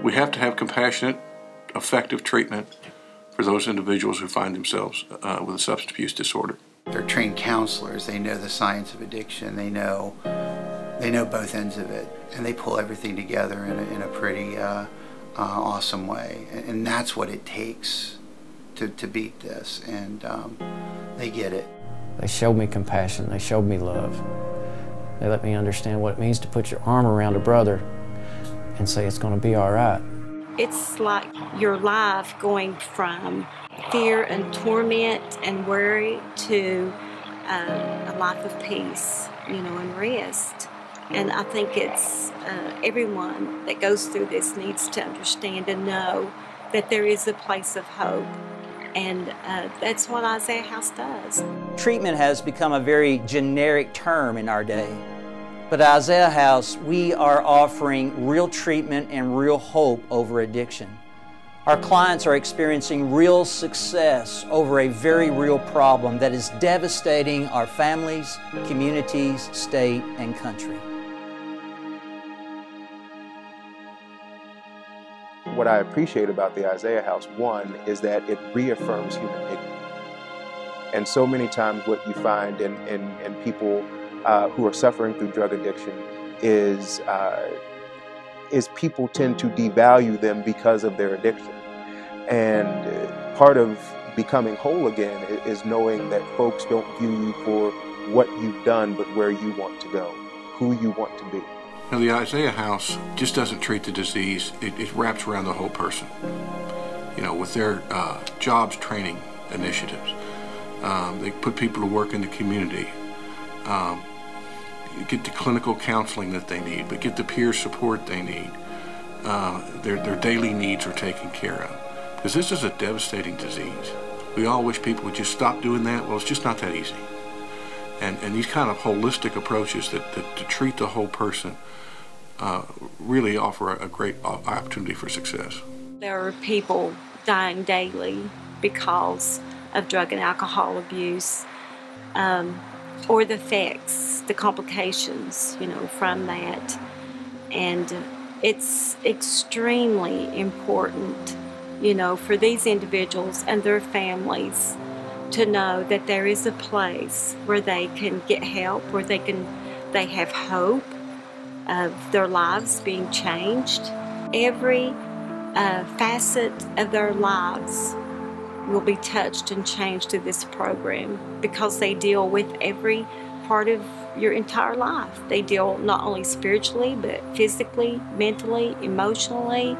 We have to have compassionate, effective treatment for those individuals who find themselves with a substance abuse disorder. They're trained counselors. They know the science of addiction. They know both ends of it, and they pull everything together in a pretty awesome way. And that's what it takes to beat this, and they get it. They showed me compassion. They showed me love. They let me understand what it means to put your arm around a brother and say it's going to be all right. It's like your life going from fear and torment and worry to a life of peace, and rest. And I think it's everyone that goes through this needs to understand and know that there is a place of hope. And that's what Isaiah House does. Treatment has become a very generic term in our day. But at Isaiah House, we are offering real treatment and real hope over addiction. Our clients are experiencing real success over a very real problem that is devastating our families, communities, state, and country. What I appreciate about the Isaiah House, one, is that it reaffirms human dignity. And so many times what you find in people who are suffering through drug addiction is people tend to devalue them because of their addiction. And part of becoming whole again is knowing that folks don't view you for what you've done, but where you want to go, who you want to be. Now, the Isaiah House just doesn't treat the disease, it wraps around the whole person. With their jobs training initiatives, they put people to work in the community, get the clinical counseling that they need, but get the peer support they need. Their daily needs are taken care of. Because this is a devastating disease. We all wish people would just stop doing that. Well, it's just not that easy. And these kind of holistic approaches that to treat the whole person really offer a great opportunity for success. There are people dying daily because of drug and alcohol abuse, or the effects, the complications, from that. And it's extremely important, for these individuals and their families to know that there is a place where they can get help, where they have hope of their lives being changed. Every facet of their lives will be touched and changed through this program because they deal with every part of your entire life. They deal not only spiritually, but physically, mentally, emotionally,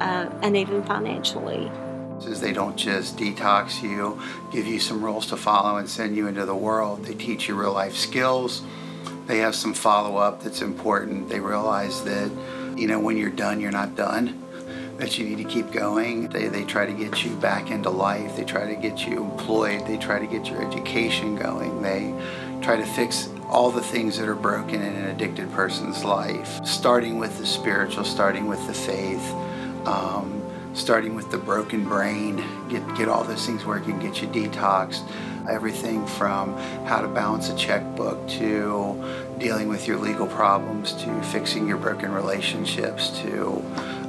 and even financially. They don't just detox you, give you some rules to follow and send you into the world. They teach you real life skills. They have some follow-up that's important. They realize that, when you're done, you're not done, that you need to keep going. They try to get you back into life. They try to get you employed. They try to get your education going. They try to fix all the things that are broken in an addicted person's life, starting with the spiritual, starting with the faith, starting with the broken brain, get all those things working, get you detoxed. Everything from how to balance a checkbook to dealing with your legal problems to fixing your broken relationships to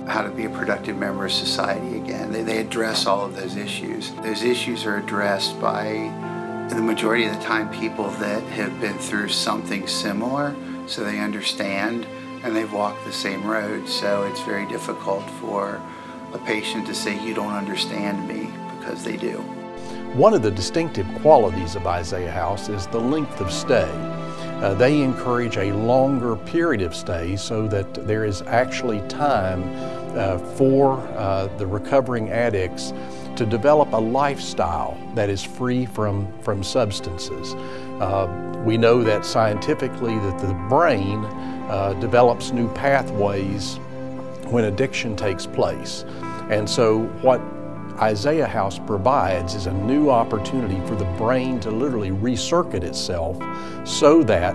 how to be a productive member of society again. They address all of those issues. Those issues are addressed by, the majority of the time, people that have been through something similar, so they understand and they've walked the same road. So it's very difficult for a patient to say, you don't understand me, because they do. One of the distinctive qualities of Isaiah House is the length of stay. They encourage a longer period of stay so that there is actually time for the recovering addicts to develop a lifestyle that is free from substances. We know that scientifically that the brain develops new pathways when addiction takes place. And so what Isaiah House provides is a new opportunity for the brain to literally recircuit itself so that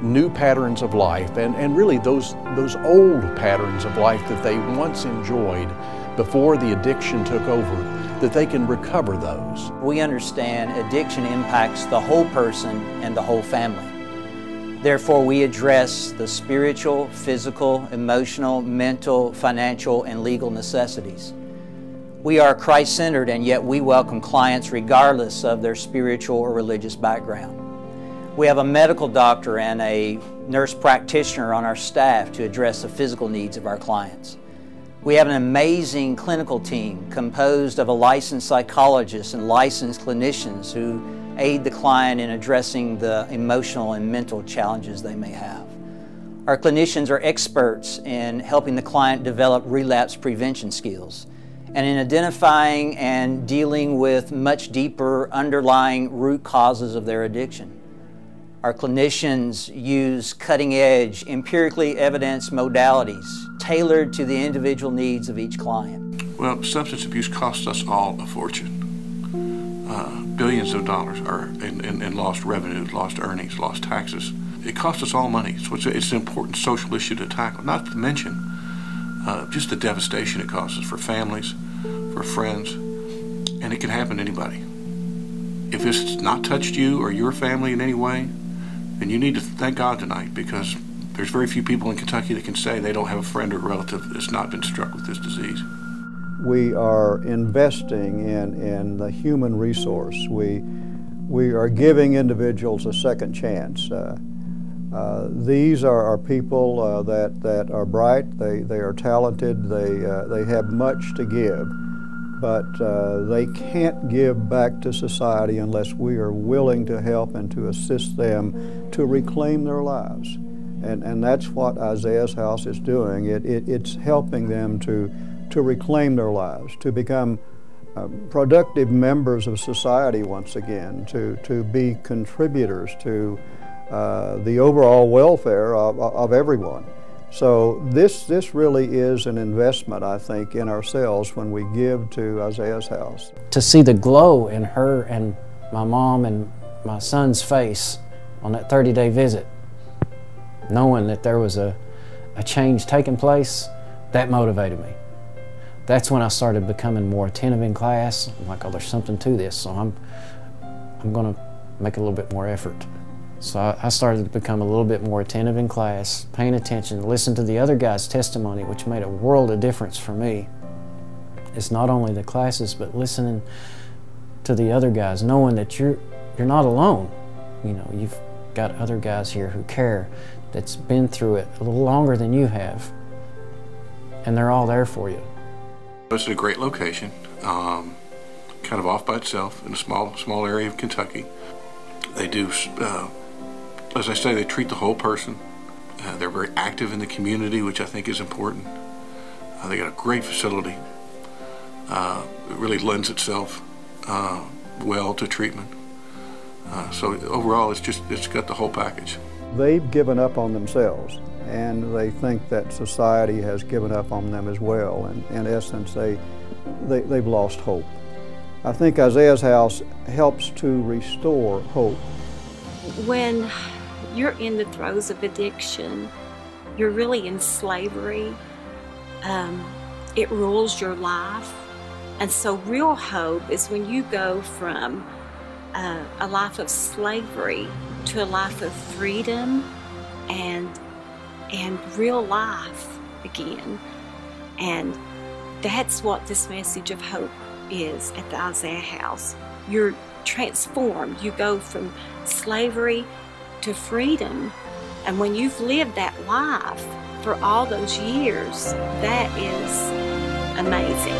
new patterns of life and really those old patterns of life that they once enjoyed before the addiction took over, that they can recover those. We understand addiction impacts the whole person and the whole family. Therefore, we address the spiritual, physical, emotional, mental, financial, and legal necessities. We are Christ-centered, and yet we welcome clients regardless of their spiritual or religious background. We have a medical doctor and a nurse practitioner on our staff to address the physical needs of our clients. We have an amazing clinical team composed of a licensed psychologist and licensed clinicians who aid the client in addressing the emotional and mental challenges they may have. Our clinicians are experts in helping the client develop relapse prevention skills and in identifying and dealing with much deeper underlying root causes of their addiction. Our clinicians use cutting-edge, empirically evidenced modalities tailored to the individual needs of each client. Well, substance abuse costs us all a fortune. Billions of dollars are in lost revenue, lost earnings, lost taxes. It costs us all money, so it's an important social issue to tackle, not to mention just the devastation it causes for families, for friends, and it can happen to anybody. If it's not touched you or your family in any way, then you need to thank God tonight, because there's very few people in Kentucky that can say they don't have a friend or relative that's not been struck with this disease. We are investing in the human resource. We are giving individuals a second chance. These are people that are bright, they are talented, they have much to give, but they can't give back to society unless we are willing to help and to assist them to reclaim their lives. And that's what Isaiah's House is doing. It's helping them to reclaim their lives, to become productive members of society once again, to be contributors to the overall welfare of everyone. So this really is an investment, I think, in ourselves when we give to Isaiah's House. To see the glow in her and my mom and my son's face on that 30-day visit, knowing that there was a change taking place, that motivated me. That's when I started becoming more attentive in class. I'm like, oh, there's something to this, so I'm going to make a little bit more effort. So I started to become a little bit more attentive in class, paying attention, listen to the other guy's testimony, which made a world of difference for me. It's not only the classes, but listening to the other guys, knowing that you're not alone. You know, you've got other guys here who care, that's been through it a little longer than you have, and they're all there for you. It's a great location, kind of off by itself in a small area of Kentucky. They do, as I say, they treat the whole person. They're very active in the community, which I think is important. They got a great facility. It really lends itself well to treatment. So overall, it's got the whole package. They've given up on themselves, and they think that society has given up on them as well. And in essence, they've lost hope. I think Isaiah's House helps to restore hope. When you're in the throes of addiction, you're really in slavery. It rules your life. And so real hope is when you go from a life of slavery to a life of freedom and real life again. And that's what this message of hope is at the Isaiah House. You're transformed. You go from slavery to freedom. And when you've lived that life for all those years, that is amazing.